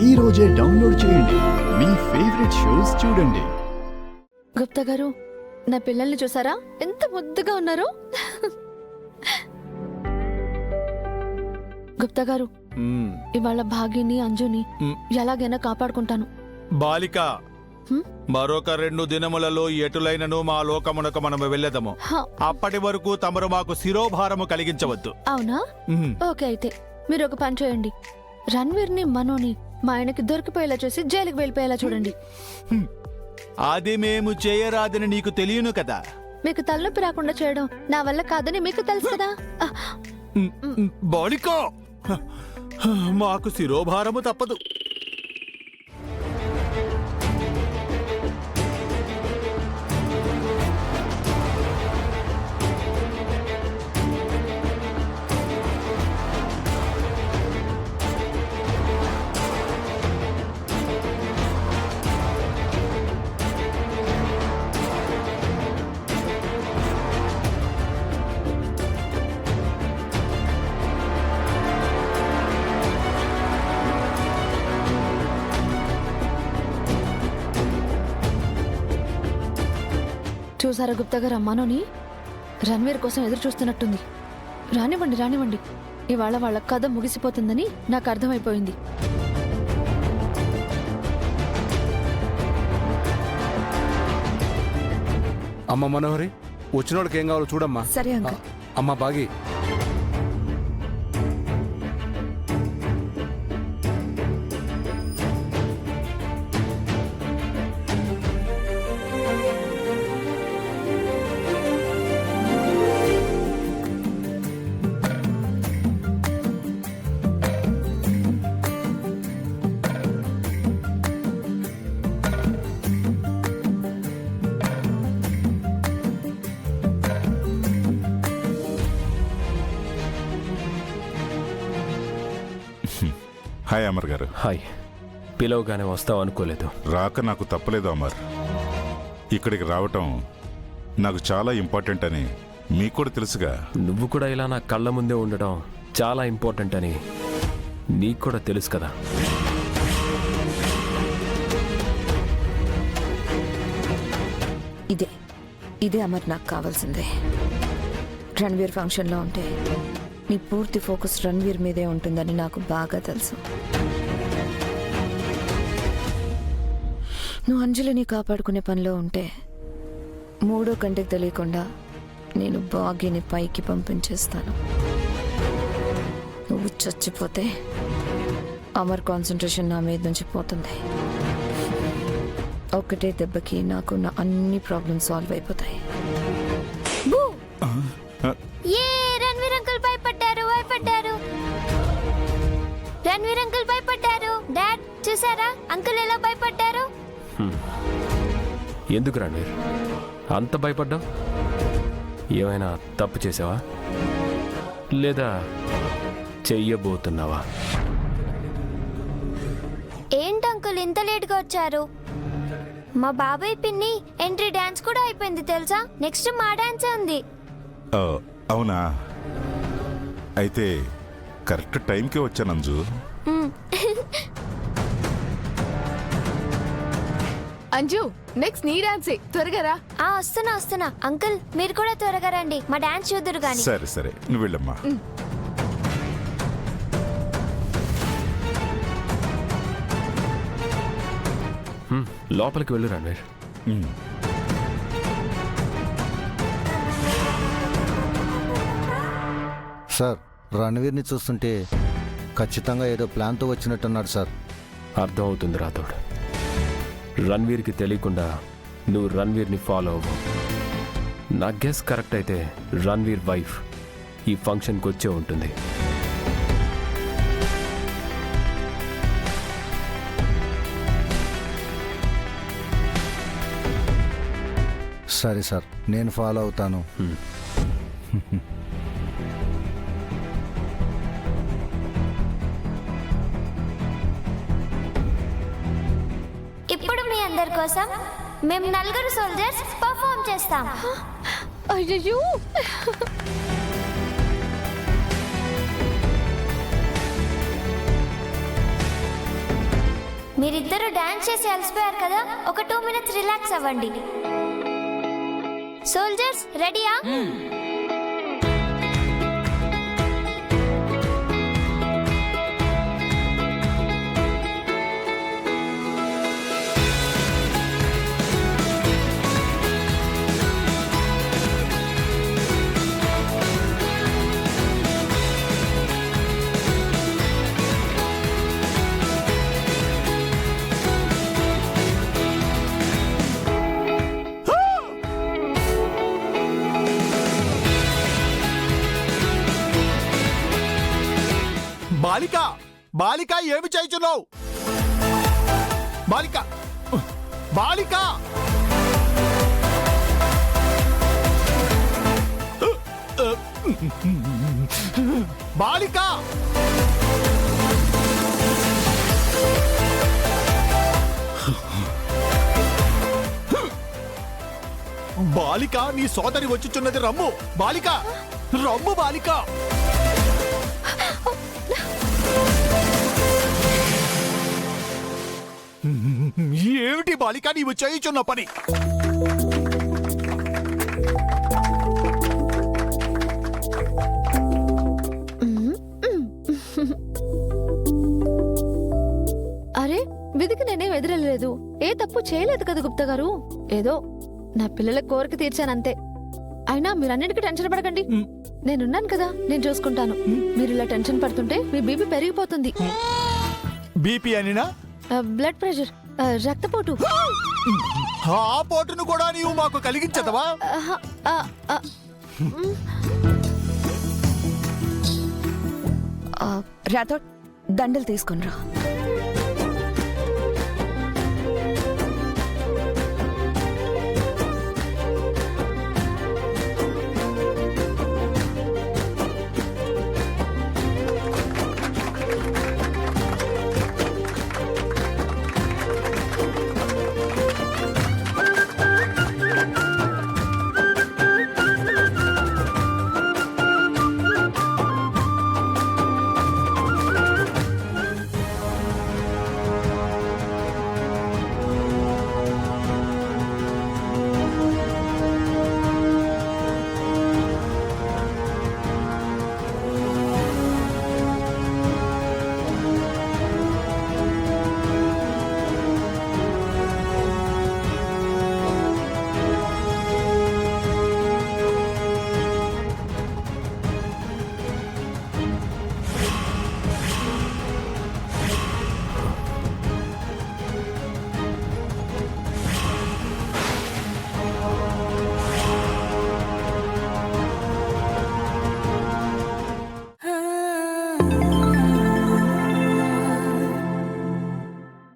ఈ రోజే డౌన్లోడ్ చేయండి. మీ ఫేవరెట్ షోస్ చూడండి. గుప్తా గారు, నా పిల్లల్ని చూసారా ఎంత ముద్దుగా ఉన్నారో? గుప్తా గారు, ఇవాళ భాగ్యని అంజుని ఎలాగైనా కాపాడుకుంటాను. బాలిక, మరొక 2 దినములలో ఎటులైనను మా లోకమునకు మనము వెళ్ళదము. అప్పటి వరకు తమరు మాకు శిరోభారము కలిగించవద్దు. అవునా? ఓకే, అయితే మీరు ఒక పని చేయండి. రణ్వీర్ ని మనోని మా ఆయనకి దొరికిపోయేలా చేసి జైలుకి వెళ్ళిపోయేలా చూడండి. అది మేము చేయరాదని నీకు తెలియను కదా. మీకు తలనొప్పి రాకుండా చేయడం నా వల్ల కాదని మీకు తెలుసు కదా. బాలిక, మాకు శిరోభారము తప్పదు. చూసారా గుప్తా గారు, మనోని రణ్వీర్ కోసం ఎదురు చూస్తున్నట్టుంది. రానివ్వండి రానివ్వండి, ఇవాళ వాళ్ళ కథ ముగిసిపోతుందని నాకు అర్థమైపోయింది. అమ్మ మనోహరి, వచ్చిన వాళ్ళకి ఏం కావాలో చూడమ్మా. సరే అంకుల్. అమ్మ బాగి, హాయ్ అమర్ గారు. హాయ్. పిలవగానే వస్తావు అనుకోలేదు. రాక నాకు తప్పలేదు అమర్. ఇక్కడికి రావటం నాకు చాలా ఇంపార్టెంట్ అని మీకు కూడా తెలుసుగా. నువ్వు కూడా ఇలా నా కళ్ళ ముందే ఉండడం చాలా ఇంపార్టెంట్ అని నీకు కూడా తెలుసు కదా. ఇదే అమర్, నాకు కావాల్సిందే. రణ్వీర్ ఫంక్షన్లో ఉంటే నీ పూర్తి ఫోకస్ రణ్వీర్ మీదే ఉంటుందని నాకు బాగా తెలుసు. నువ్వు అంజలిని కాపాడుకునే పనిలో ఉంటే 3వ కంటికి తెలియకుండా నేను భాగ్యని పైకి పంపించేస్తాను. నువ్వు చచ్చిపోతే అమర్ కాన్సన్ట్రేషన్ నా మీద నుంచి పోతుంది. ఒక్కటే దెబ్బకి నాకు నా అన్ని ప్రాబ్లమ్స్ సాల్వ్ అయిపోతాయి. రణ్వీర్ అంకుల్ భయపడ్డారు. డాడ్ చూసారా అంకుల్ ఎలా భయపడ్డారు? ఎందుకు రణ్వీర్ అంత భయపడ్డావు? ఏమైనా తప్పు చేసావా లేదా చెయ్యబోతున్నావా? ఏంటి అంకుల్ ఇంత లేట్గా వచ్చారు? మా బాబాయ్ పిన్ని ఎంట్రీ డాన్స్ కూడా అయిపోయింది తెలుసా. నెక్స్ట్ మా డాన్సే ఉంది. అవునా? అయితే కరెక్ట్ టైంకే వచ్చాను అంజు. అంజు, నెక్స్ట్ నీ డాన్సే, త్వరగా రా. వస్తున్నా. అంకుల్ మీరు కూడా త్వరగా రండి, మా డాన్స్ చూదురు గాని. సరే నువ్వు వెళ్ళమ్మా. లోపలికి వెళ్ళు రణ్వీర్. సార్, రణ్వీర్ని చూస్తుంటే ఖచ్చితంగా ఏదో ప్లాన్తో వచ్చినట్టున్నాడు సార్. అర్థం అవుతుంది రాథోడ్. రణ్వీర్కి తెలియకుండా నువ్వు రణ్వీర్ని ఫాలో అవ్వవు. నా గెస్ కరెక్ట్ అయితే రణ్వీర్ వైఫ్ ఈ ఫంక్షన్కి వచ్చే ఉంటుంది. సరే సార్, నేను ఫాలో అవుతాను. ఇప్పుడు మీ అందరి కోసం మేము 4 సోల్జర్స్ పర్ఫార్మ్ చేస్తాం. అయ్యో, మీరిద్దరూ డాన్స్ చేసి అలసిపోయారు కదా, ఒక 2 minutes రిలాక్స్ అవ్వండి. సోల్జర్స్ రెడీయా? బాలిక బాలిక ఏమి చేయుచున్నావు? బాలిక బాలిక బాలిక బాలిక నీ సోదరి వచ్చుచున్నది, రమ్ము బాలిక, రమ్ము బాలిక. ఏమిటి బాలిక నీవు చేయుచున్న పని? అరే విధికి నేనేం ఎదురలేదు, ఏ తప్పు చేయలేదు కదా గుప్తా గారు. ఏదో నా పిల్లల కోరిక తీర్చానంతే. అయినా మీరన్నిటికీ టెన్షన్ పడకండి, నేనున్నాను కదా, నేను చూసుకుంటాను. మీరు ఇలా టెన్షన్ పడుతుంటే మీ బీపీ పెరిగిపోతుంది. బీపీ అనినా? బ్లడ్ ప్రెషర్, రక్తపోటు. ఆ పోటును కూడా నీవు మాకు కలిగించదవా? రాథోడ్ దండలు తీసుకునిరా.